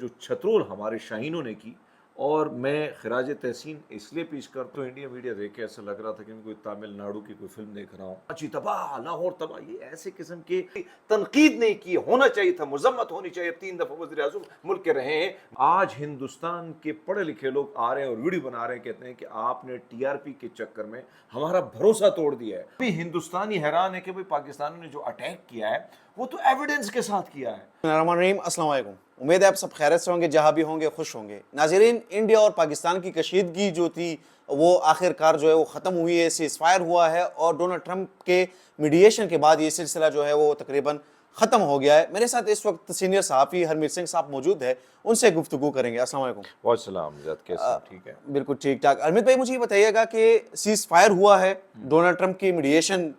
جو چھترول ہمارے شاہینوں نے کی، اور میں خراج تحسین اس لیے پیش کرتا ہوں. انڈیا میڈیا دیکھ کے ایسا لگ رہا تھا کہ میں کوئی تامل ناڈو کی کوئی فلم دیکھ رہا ہوں. کراچی تباہ، لاہور تباہ، یہ ایسے قسم کے تنقید نہیں کی. ہونا چاہیے تھا، مذمت ہونی چاہیے. 3 دفعہ وزیر اعظم ملک کے رہے ہیں. آج ہندوستان کے پڑھے لکھے لوگ آ رہے ہیں اور ویڈیو بنا رہے ہیں، کہتے ہیں کہ آپ نے ٹی آر پی کے چکر میں ہمارا بھروسہ توڑ دیا ہے. ابھی ہندوستانی حیران ہے کہ بھئی پاکستانیوں نے جو اٹیک کیا ہے وہ تو ایویڈنس کے ساتھ کیا ہے. الرحمن الرحیم. السلام علیکم. امید ہے آپ سب خیریت سے ہوں گے، جہاں بھی ہوں گے خوش ہوں گے. ناظرین، انڈیا اور پاکستان کی کشیدگی جو تھی وہ آخر کار جو ہے وہ ختم ہوئی ہے، سیز فائر ہوا ہے، اور ڈونلڈ ٹرمپ کے میڈیشن کے بعد یہ سلسلہ جو ہے وہ تقریباً ختم ہو گیا ہے. میرے ساتھ اس وقت سینئر صحافی ہرمیر سنگھ صاحب موجود ہے، ان سے گفتگو کریں گے. السلام علیکم. وعلیکم السلام. زیاد کیسے ہیں؟ ٹھیک ہے، بالکل ٹھیک ٹھاک. ہرمیت بھائی، مجھے یہ بتائیے گا کہ سیز فائر ہوا ہے ڈونلڈ ٹرمپ کی میڈیشن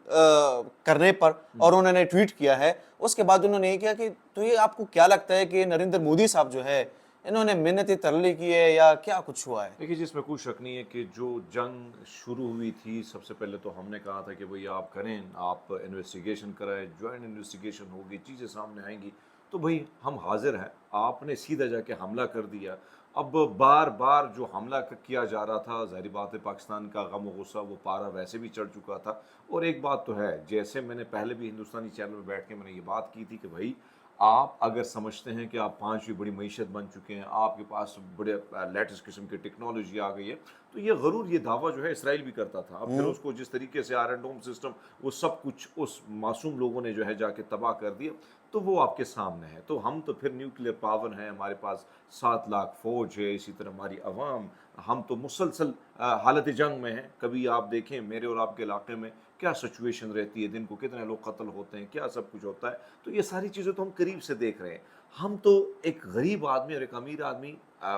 کرنے پر، اور انہوں نے ٹویٹ کیا ہے. اس کے بعد انہوں نے یہ کیا کہ تو یہ آپ کو کیا لگتا ہے کہ نریندر مودی صاحب جو ہے انہوں نے منت ترلی کی ہے یا کیا کچھ ہوا ہے؟ دیکھیے، جس میں کوئی شک نہیں ہے کہ جو جنگ شروع ہوئی تھی، سب سے پہلے تو ہم نے کہا تھا کہ بھئی آپ کریں، آپ انویسٹیگیشن کرائیں، جوائنٹ انویسٹیگیشن ہوگی، چیزیں سامنے آئیں گی تو بھئی ہم حاضر ہیں. آپ نے سیدھا جا کے حملہ کر دیا. اب بار بار جو حملہ کیا جا رہا تھا، ظاہری بات ہے پاکستان کا غم و غصہ وہ پارا ویسے بھی چڑھ چکا تھا. اور ایک بات تو ہے، جیسے میں نے پہلے بھی ہندوستانی چینل میں بیٹھ کے میں نے یہ بات کی تھی کہ بھئی آپ اگر سمجھتے ہیں کہ آپ 5ویں بڑی معیشت بن چکے ہیں، آپ کے پاس بڑے لیٹسٹ قسم کی ٹیکنالوجی آ گئی ہے، تو یہ غرور، یہ دعویٰ جو ہے اسرائیل بھی کرتا تھا. اب پھر اس کو جس طریقے سے آئرن ڈوم سسٹم، وہ سب کچھ اس معصوم لوگوں نے جو ہے جا کے تباہ کر دیا، تو وہ آپ کے سامنے ہے. تو ہم تو پھر نیوکلیئر پاور ہیں، ہمارے پاس 7 لاکھ فوج ہے، اسی طرح ہماری عوام، ہم تو مسلسل حالت جنگ میں ہیں. کبھی آپ دیکھیں میرے اور آپ کے علاقے میں کیا سچویشن رہتی ہے، دن کو کتنے لوگ قتل ہوتے ہیں، کیا سب کچھ ہوتا ہے. تو یہ ساری چیزیں تو ہم قریب سے دیکھ رہے ہیں. ہم تو ایک غریب آدمی اور ایک امیر آدمی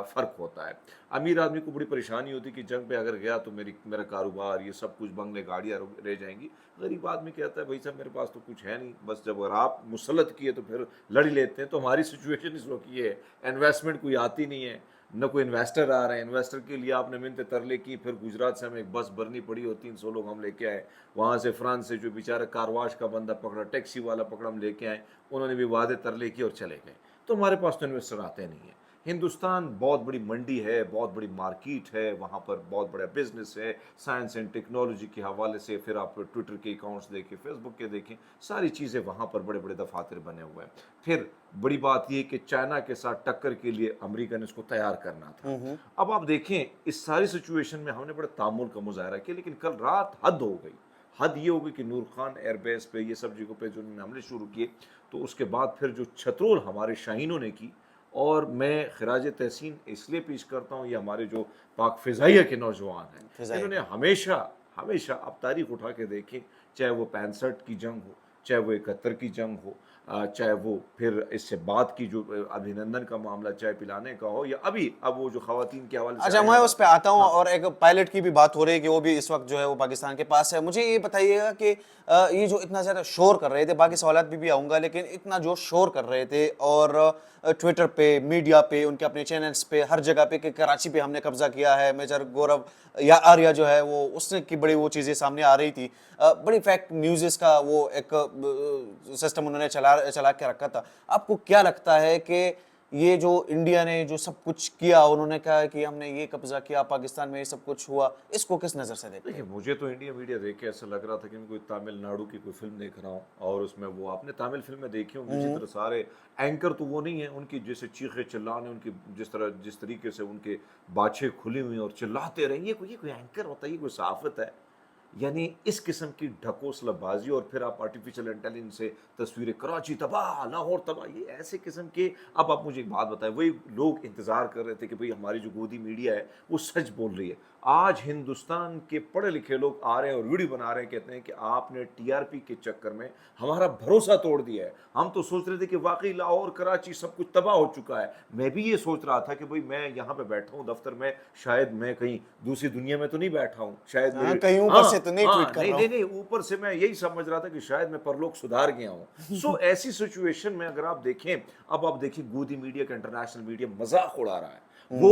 فرق ہوتا ہے. امیر آدمی کو بڑی پریشانی ہوتی کہ جنگ پہ اگر گیا تو میرا کاروبار، یہ سب کچھ، بنگلے، گاڑیاں رہ جائیں گی. غریب آدمی کہتا ہے بھائی صاحب میرے پاس تو کچھ ہے نہیں، بس جب اگر آپ مسلط کیے تو پھر لڑ لیتے ہیں. تو ہماری سچویشن اس وقت یہ ہے، انویسٹمنٹ کوئی آتی نہیں ہے، نہ کوئی انویسٹر آ رہے ہیں. انویسٹر کے لیے آپ نے منتیں ترلے کی، پھر گجرات سے ہمیں ایک بس بھرنی پڑی اور 300 لوگ ہم لے کے آئے. وہاں سے فرانس سے جو بیچارہ کارواش کا بندہ پکڑا، ٹیکسی والا پکڑا، ہم لے کے آئے. انہوں نے بھی وعدے ترلے کیے اور چلے گئے. تو ہمارے پاس تو انویسٹر آتے نہیں ہیں. ہندوستان بہت بڑی منڈی ہے، بہت بڑی مارکیٹ ہے، وہاں پر بہت بڑا بزنس ہے سائنس اینڈ ٹیکنالوجی کے حوالے سے. پھر آپ ٹویٹر کے اکاؤنٹس دیکھیں، فیس بک کے دیکھیں، ساری چیزیں وہاں پر بڑے بڑے دفاتر بنے ہوئے ہیں. پھر بڑی بات یہ کہ چائنا کے ساتھ ٹکر کے لیے امریکہ نے اس کو تیار کرنا تھا. اب آپ دیکھیں اس ساری سچویشن میں ہم نے بڑے تعامل کا مظاہرہ کیا، لیکن کل رات حد ہو گئی. حد یہ ہوگی کہ نور خان ایئر بیس پہ، یہ سب جگہوں پہ جو انہوں نے حملے شروع کیے، تو اس کے بعد پھر جو چھترول ہمارے شاہینوں نے کی، اور میں خراج تحسین اس لیے پیش کرتا ہوں، یہ ہمارے جو پاک فضائیہ کے نوجوان ہیں، انہوں نے ہمیشہ ہمیشہ، آپ تاریخ اٹھا کے دیکھیں، چاہے وہ 65 کی جنگ ہو، چاہے وہ 71 کی جنگ ہو، چاہے وہ پھر اس سے بعد کی جو ابھینندن کا معاملہ چائے پلانے کا ہو، یا اب وہ جو خواتین کے حوالے سے. اچھا، میں اس پہ آتا ہوں. اور ایک پائلٹ کی بھی بات ہو رہی ہے کہ وہ بھی اس وقت جو ہے وہ پاکستان کے پاس ہے. مجھے یہ بتائیے گا کہ یہ جو اتنا زیادہ شور کر رہے تھے، باقی سوالات بھی آؤں گا، لیکن اتنا جو شور کر رہے تھے اور ٹویٹر پہ، میڈیا پہ، ان کے اپنے چینلز پہ، ہر جگہ پہ کہ کراچی پہ ہم نے قبضہ کیا ہے، میجر گورو یا آریہ جو ہے وہ اس نے کی بڑی وہ چیزیں سامنے آ رہی تھی. بڑی فیکٹ نیوزز کا وہ ایک سسٹم انہوں نے چلا کے رکھا تھا. آپ کو کیا لگتا ہے کہ یہ جو انڈیا نے جو سب کچھ کیا، انہوں نے کہا کہ ہم نے یہ قبضہ کیا، پاکستان میں یہ سب کچھ ہوا، اس کو کس نظر سے دیکھتے ہیں؟ دیکھیں، مجھے تو انڈیا میڈیا دیکھ کے ایسا لگ رہا تھا کہ میں کوئی تامل ناڈو کی کوئی فلم دیکھ رہا ہوں، اور اس میں وہ آپ نے تامل فلمیں دیکھی ہوں، اسی طرح سارے اینکر تو وہ نہیں ہیں، ان کی جیسے چیخے چلانے، ان کی جس طریقے سے ان کے باچھیں کھلی ہوئی اور چلاتے رہیں، یہ کوئی اینکر ہوتا ہے، یہ کوئی صحافت ہے؟ یعنی اس قسم کی ڈھکوسلا بازی. اور پھر آپ آرٹیفیشل انٹیلیجنس سے تصویریں، کراچی تباہ، لاہور تباہ، یہ ایسے قسم کے. اب آپ مجھے ایک بات بتائیں، وہی لوگ انتظار کر رہے تھے کہ بھئی ہماری جو گودی میڈیا ہے وہ سچ بول رہی ہے. آج ہندوستان کے پڑھے لکھے لوگ آ رہے ہیں اور ویڈیو بنا رہے ہیں، کہتے ہیں کہ آپ نے ٹی آر پی کے چکر میں ہمارا بھروسہ توڑ دیا ہے. ہم تو سوچ رہے تھے کہ واقعی لاہور، کراچی سب کچھ تباہ ہو چکا ہے. میں بھی یہ سوچ رہا تھا کہ بھئی میں یہاں پہ بیٹھا ہوں دفتر میں، شاید میں کہیں دوسری دنیا میں تو نہیں بیٹھا ہوں، شاید میری کہیں اوپر سے تو نہیں ٹویٹ کر رہا ہوں. نہیں، اوپر سے میں یہی سمجھ رہا تھا کہ شاید میں پرلوک سدھار گیا ہوں. سو ایسی سچویشن میں اگر آپ دیکھیں، اب آپ دیکھیں گودی میڈیا کا، انٹرنیشنل میڈیا مذاق اڑا رہا ہے. وہ